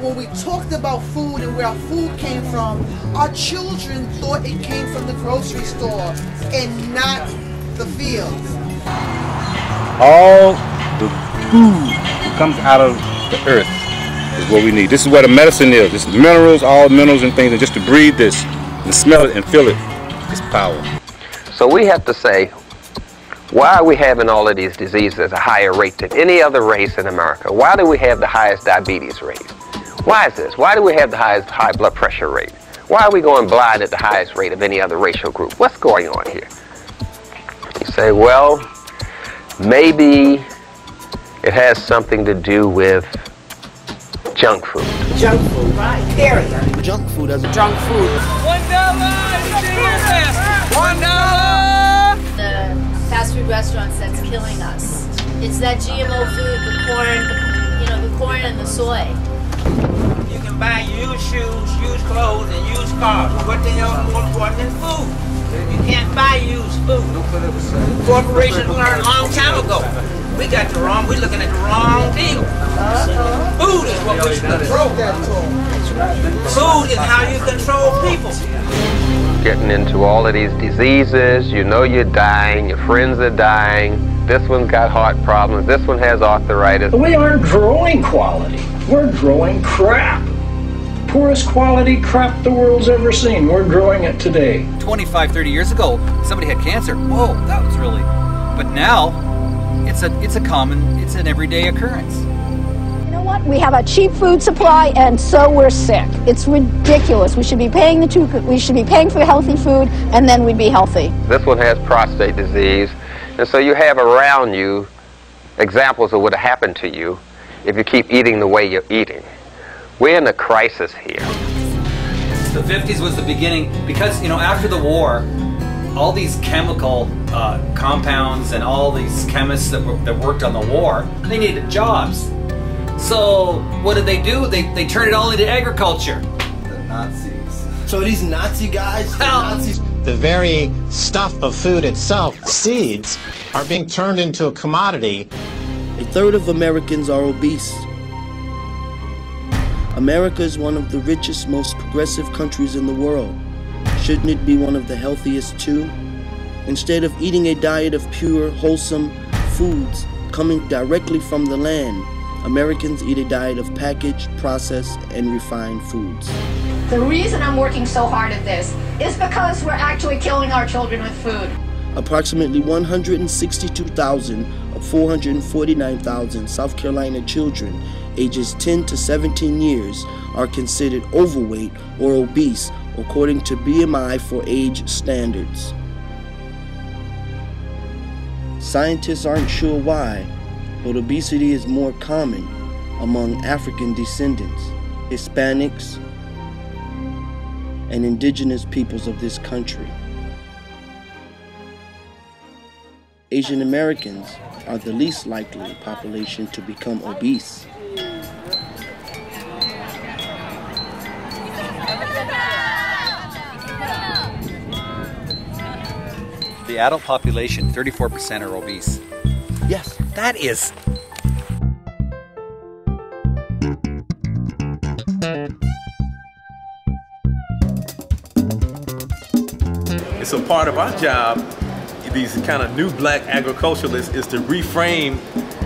when we talked about food and where our food came from, our children thought it came from the grocery store and not the fields. All the food that comes out of the earth is what we need. This is where the medicine is. This is minerals, all minerals and things, and just to breathe this and smell it and feel it is power. So we have to say, why are we having all of these diseases at a higher rate than any other race in America? Why do we have the highest diabetes rate? Why is this? Why do we have the highest high blood pressure rate? Why are we going blind at the highest rate of any other racial group? What's going on here? You say, well, maybe it has something to do with junk food. Junk food, right? Period. Junk food as a junk food. $1. The fast food restaurants that's killing us. It's that GMO food, the corn, the corn and the soy. You can buy used shoes, used clothes, and used cars. What the hell is more important than food? You can't buy used food. Corporations learned a long time ago. We got we're looking at the wrong deal. Food is what we should control. Food is how you control people. Getting into all of these diseases, you know you're dying, your friends are dying, this one's got heart problems, this one has arthritis. We aren't growing quality, we're growing crap. Poorest quality crap the world's ever seen, we're growing it today. 25, 30 years ago, somebody had cancer. Whoa, that was really... But now, it's an everyday occurrence. You know what? We have a cheap food supply, and so we're sick. It's ridiculous. We should be paying for healthy food, and then we'd be healthy. This one has prostate disease, and so you have around you examples of what will happen to you if you keep eating the way you're eating. We're in a crisis here. The 50s was the beginning, because, after the war, all these chemical compounds and all these chemists that worked on the war, they needed jobs. So what did they do? They turned it all into agriculture. The Nazis. So these Nazi guys, Nazis. The very stuff of food itself, seeds, are being turned into a commodity. A third of Americans are obese. America is one of the richest, most progressive countries in the world. Shouldn't it be one of the healthiest too? Instead of eating a diet of pure, wholesome foods coming directly from the land, Americans eat a diet of packaged, processed, and refined foods. The reason I'm working so hard at this is because we're actually killing our children with food. Approximately 162,000 of 449,000 South Carolina children ages 10 to 17 years are considered overweight or obese according to BMI for age standards. Scientists aren't sure why, but obesity is more common among African descendants, Hispanics, and indigenous peoples of this country. Asian Americans are the least likely population to become obese. The adult population, 34% are obese. Yes. That is... And so part of our job, these kind of new black agriculturalists, is to reframe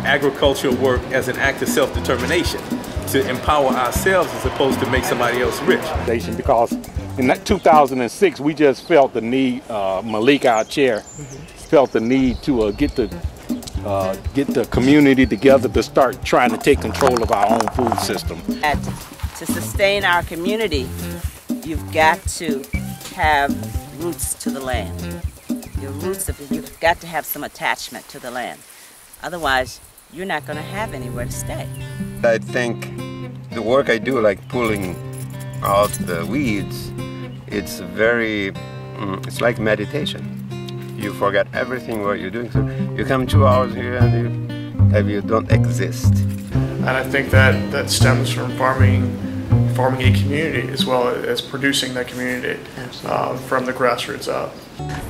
agricultural work as an act of self-determination, to empower ourselves as opposed to make somebody else rich. Because in 2006, we just felt the need, Malik, our chair, felt the need to get the community together to start trying to take control of our own food system. To sustain our community, you've got to have roots to the land. Your roots, you've got to have some attachment to the land. Otherwise, you're not going to have anywhere to stay. I think the work I do, like pulling out the weeds, it's it's like meditation. You forget everything what you're doing. So you come 2 hours here and you don't exist. And I think that stems from farming a community as well as producing that community from the grassroots up.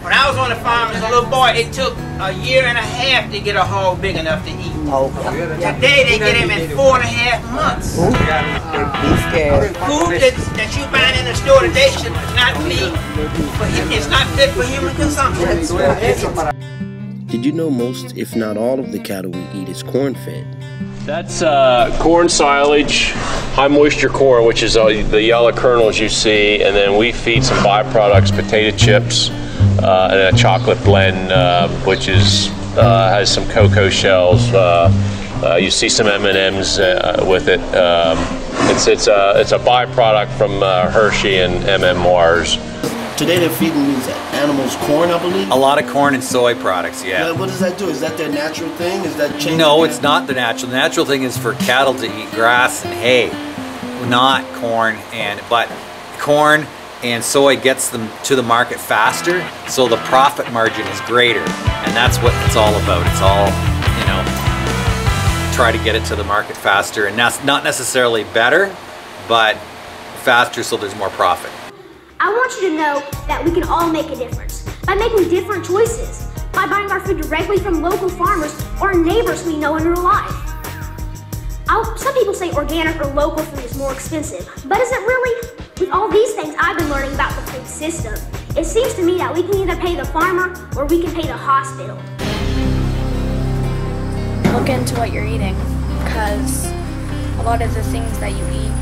When I was on the farm as a little boy, it took a year and a half to get a hog big enough to eat. Today they get him in 4.5 months. Food that you find in the store today should not be, it's not fit for human consumption. Did you know most, if not all, of the cattle we eat is corn-fed? That's corn silage, high moisture corn, which is the yellow kernels you see, and then we feed some byproducts, potato chips, and a chocolate blend, which is has some cocoa shells. You see some M&Ms with it. It's a byproduct from Hershey and M&M Mars. Today they're feeding these animals corn, I believe? A lot of corn and soy products, yeah. What does that do? Is that their natural thing? Is that changing? No, it's not the natural. The natural thing is for cattle to eat grass and hay, not corn. But corn and soy gets them to the market faster, so the profit margin is greater, and that's what it's all about. It's all, you know, try to get it to the market faster, and that's not necessarily better, but faster so there's more profit. I want you to know that we can all make a difference by making different choices, by buying our food directly from local farmers or neighbors we know in real life. Some people say organic or local food is more expensive, but is it really? With all these things I've been learning about the food system, it seems to me that we can either pay the farmer or we can pay the hospital. Look into what you're eating, because a lot of the things that you eat